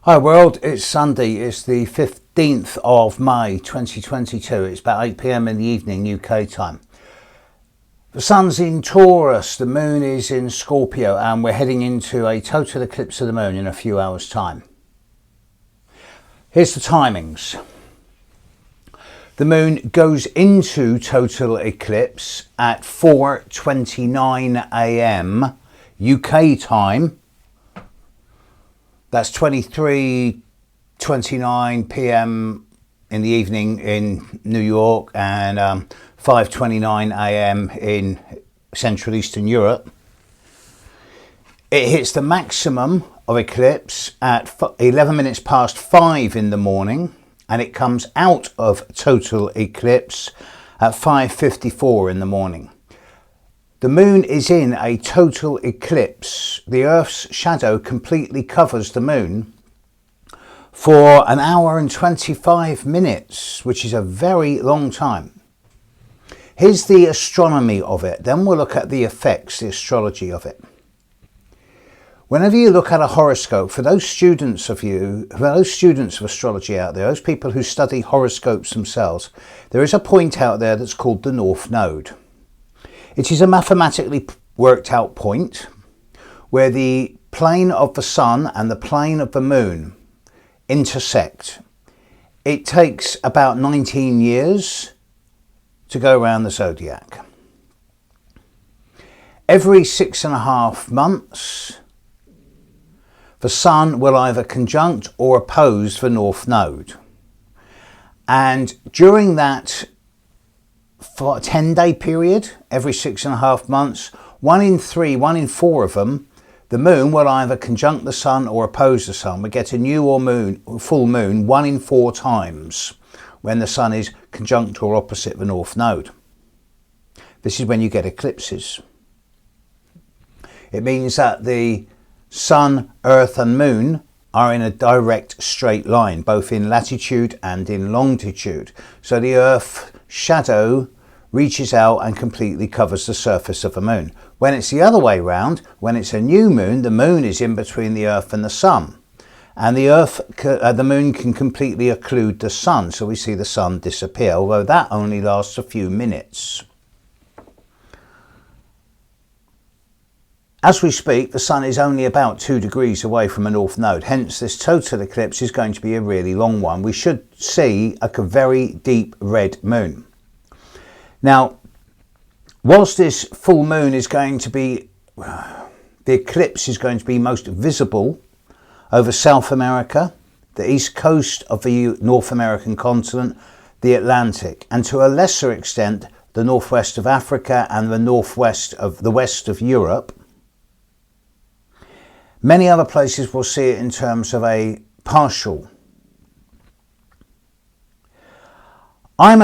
Hi world, it's Sunday, it's the 15th of May 2022, it's about 8 p.m. in the evening UK time. The sun's in Taurus, the moon is in Scorpio, and we're heading into a total eclipse of the moon in a few hours time. Here's the timings. The moon goes into total eclipse at 4:29 a.m. UK time. That's 23:29 p.m. in the evening in New York and 5:29 a.m. in Central Eastern Europe. It hits the maximum of eclipse at 11 minutes past 5 in the morning, and it comes out of total eclipse at 5:54 in the morning. The moon is in a total eclipse. The Earth's shadow completely covers the moon for an hour and 25 minutes, which is a very long time. Here's the astronomy of it. Then we'll look at the effects, the astrology of it. Whenever you look at a horoscope, for those students of astrology out there, those people who study horoscopes themselves, there is a point out there that's called the North Node. It is a mathematically worked out point where the plane of the sun and the plane of the moon intersect. It takes about 19 years to go around the zodiac. Every 6.5 months, the sun will either conjunct or oppose the North Node. And during that 10-day period, every 6.5 months, 1 in 4 of them, the moon will either conjunct the sun or oppose the sun. We get a new or full moon 1 in 4 times when the sun is conjunct or opposite the North Node. This is when you get eclipses. It means that the sun, earth and moon are in a direct straight line, both in latitude and in longitude. So the earth shadow reaches out and completely covers the surface of the moon. When it's the other way round, when it's a new moon, the moon is in between the earth and the sun. And the moon can completely occlude the sun, so we see the sun disappear, although that only lasts a few minutes. As we speak, the sun is only about 2 degrees away from a North Node, hence this total eclipse is going to be a really long one. We should see a very deep red moon. Now, whilst this full moon is going to be, the eclipse is going to be most visible over South America, the east coast of the North American continent, the Atlantic, and to a lesser extent, the northwest of Africa and the west of Europe. Many other places will see it in terms of a partial. I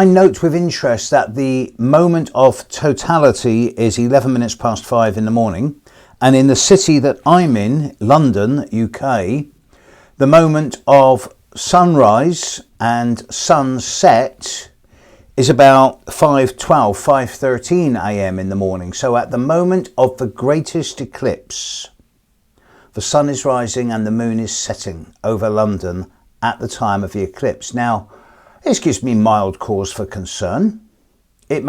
note with interest that the moment of totality is 11 minutes past 5 in the morning. And in the city that I'm in, London, UK, the moment of sunrise and sunset is about 5:13 a.m. in the morning. So at the moment of the greatest eclipse, the sun is rising and the moon is setting over London at the time of the eclipse. Now, this gives me mild cause for concern. It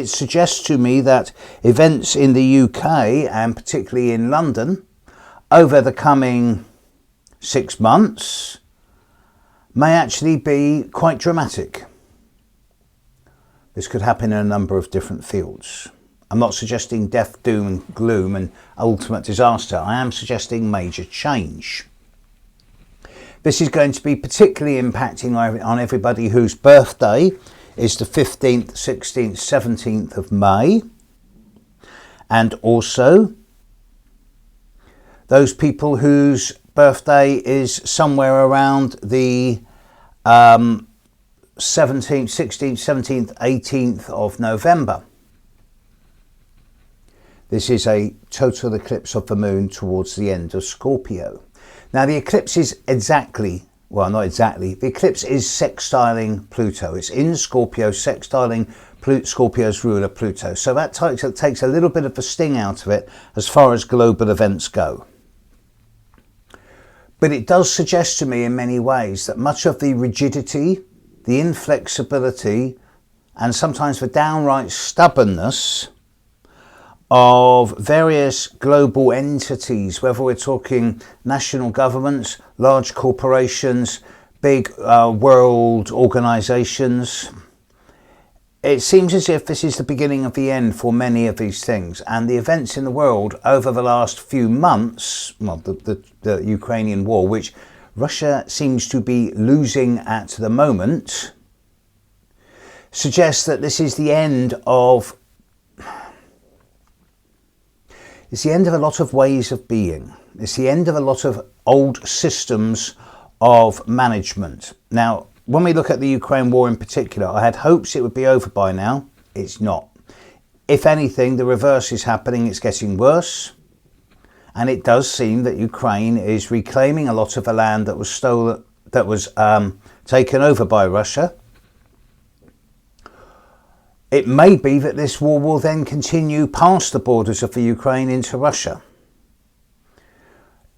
suggests to me that events in the UK and particularly in London over the coming 6 months may actually be quite dramatic. This could happen in a number of different fields. I'm not suggesting death, doom and gloom and ultimate disaster. I am suggesting major change. This is going to be particularly impacting on everybody whose birthday is the 15th, 16th, 17th of May. And also those people whose birthday is somewhere around the 17th, 16th, 17th, 18th of November. This is a total eclipse of the moon towards the end of Scorpio. Now the eclipse is the eclipse is sextiling Pluto. It's in Scorpio, sextiling Scorpio's ruler Pluto. So that takes a little bit of the sting out of it as far as global events go. But it does suggest to me in many ways that much of the rigidity, the inflexibility, and sometimes the downright stubbornness of various global entities, whether we're talking national governments, large corporations, big world organisations, it seems as if this is the beginning of the end for many of these things. And the events in the world over the last few months, well, the Ukrainian war, which Russia seems to be losing at the moment, suggests that this is the end of... It's the end of a lot of ways of being. It's the end of a lot of old systems of management. Now, when we look at the Ukraine war in particular, I had hopes it would be over by now. It's not. If anything, the reverse is happening. It's getting worse. And it does seem that Ukraine is reclaiming a lot of the land that was stolen, that was taken over by Russia. It may be that this war will then continue past the borders of the Ukraine into Russia.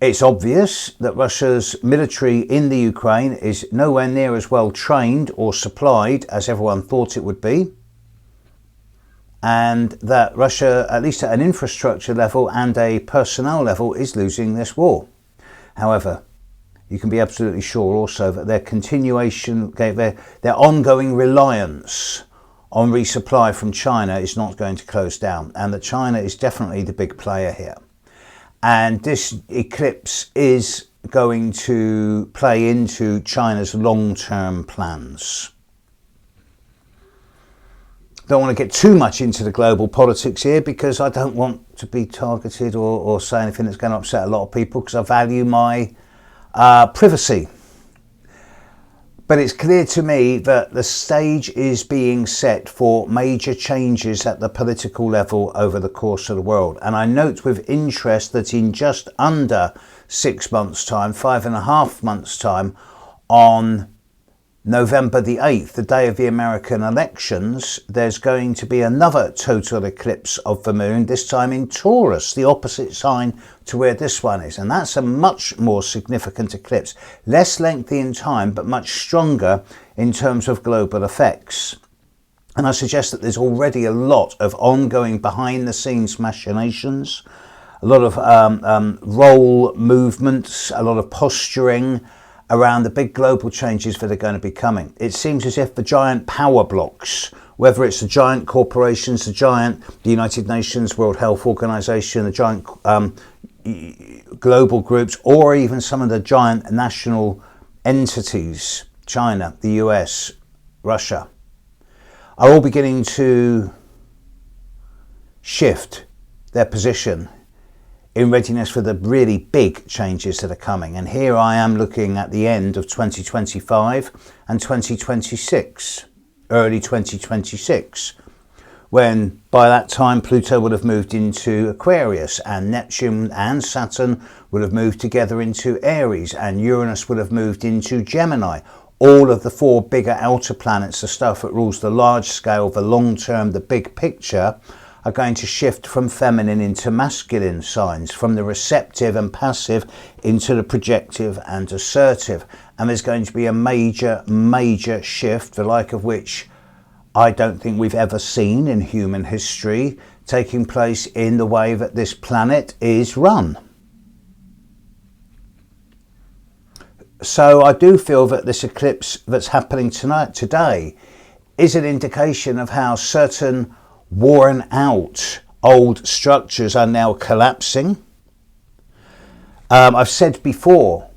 It's obvious that Russia's military in the Ukraine is nowhere near as well trained or supplied as everyone thought it would be, and that Russia, at least at an infrastructure level and a personnel level, is losing this war. However, you can be absolutely sure also that their ongoing reliance on resupply from China is not going to close down, and that China is definitely the big player here. And this eclipse is going to play into China's long-term plans. Don't want to get too much into the global politics here because I don't want to be targeted or say anything that's going to upset a lot of people, because I value my privacy. But it's clear to me that the stage is being set for major changes at the political level over the course of the world. And I note with interest that in just under 6 months' time, 5.5 months' time, on November the 8th, the day of the American elections, there's going to be another total eclipse of the moon, this time in Taurus, the opposite sign to where this one is. And that's a much more significant eclipse, less lengthy in time, but much stronger in terms of global effects. And I suggest that there's already a lot of ongoing behind-the-scenes machinations, a lot of role movements, a lot of posturing around the big global changes that are going to be coming. It seems as if the giant power blocks, whether it's the giant corporations, the United Nations, World Health Organization, the giant global groups, or even some of the giant national entities, China, the US, Russia, are all beginning to shift their position in readiness for the really big changes that are coming. And here I am looking at the end of 2025 and 2026, early 2026, when by that time Pluto would have moved into Aquarius, and Neptune and Saturn would have moved together into Aries, and Uranus would have moved into Gemini. All of the four bigger outer planets, the stuff that rules the large scale, the long term, the big picture, are going to shift from feminine into masculine signs, from the receptive and passive into the projective and assertive. And there's going to be a major shift, the like of which I don't think we've ever seen in human history, taking place in the way that this planet is run. So I do feel that this eclipse that's happening today is an indication of how certain worn out old structures are now collapsing. I've said before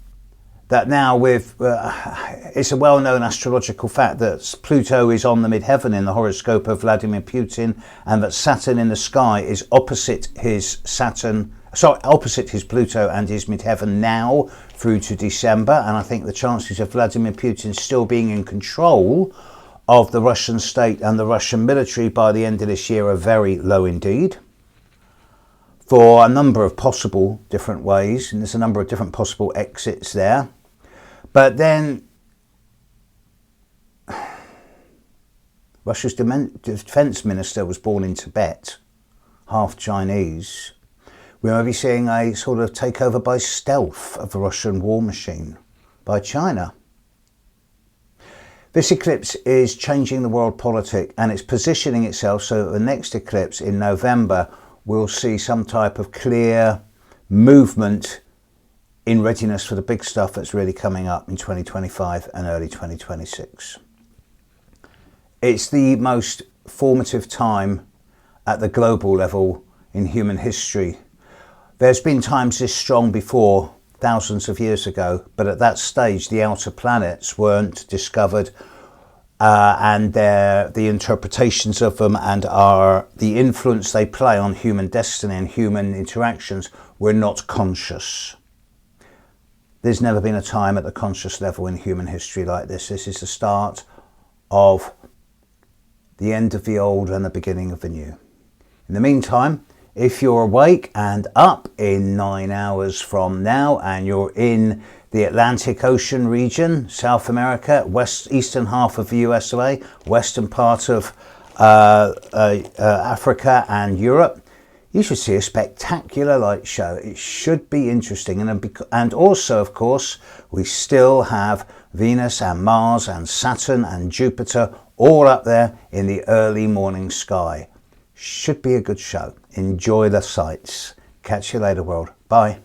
that now with it's a well-known astrological fact that Pluto is on the midheaven in the horoscope of Vladimir Putin, and that Saturn in the sky is opposite his Pluto and his midheaven now through to December. And I think the chances of Vladimir Putin still being in control of the Russian state and the Russian military by the end of this year are very low indeed, for a number of possible different ways, and there's a number of different possible exits there. But then Russia's defense minister was born in Tibet, half Chinese, We may be seeing a sort of takeover by stealth of the Russian war machine by China. This eclipse is changing the world politic, and it's positioning itself so that the next eclipse in November will see some type of clear movement in readiness for the big stuff that's really coming up in 2025 and early 2026. It's the most formative time at the global level in human history. There's been times this strong before, thousands of years ago, but at that stage the outer planets weren't discovered, and the interpretations of them and the influence they play on human destiny and human interactions were not conscious. There's never been a time at the conscious level in human history like this. This is the start of the end of the old and the beginning of the new. In the meantime, if you're awake and up in 9 hours from now and you're in the Atlantic Ocean region, South America, eastern half of the USA, western part of Africa and Europe, you should see a spectacular light show. It should be interesting. And also, of course, we still have Venus and Mars and Saturn and Jupiter all up there in the early morning sky. Should be a good show. Enjoy the sights. Catch you later, world. Bye.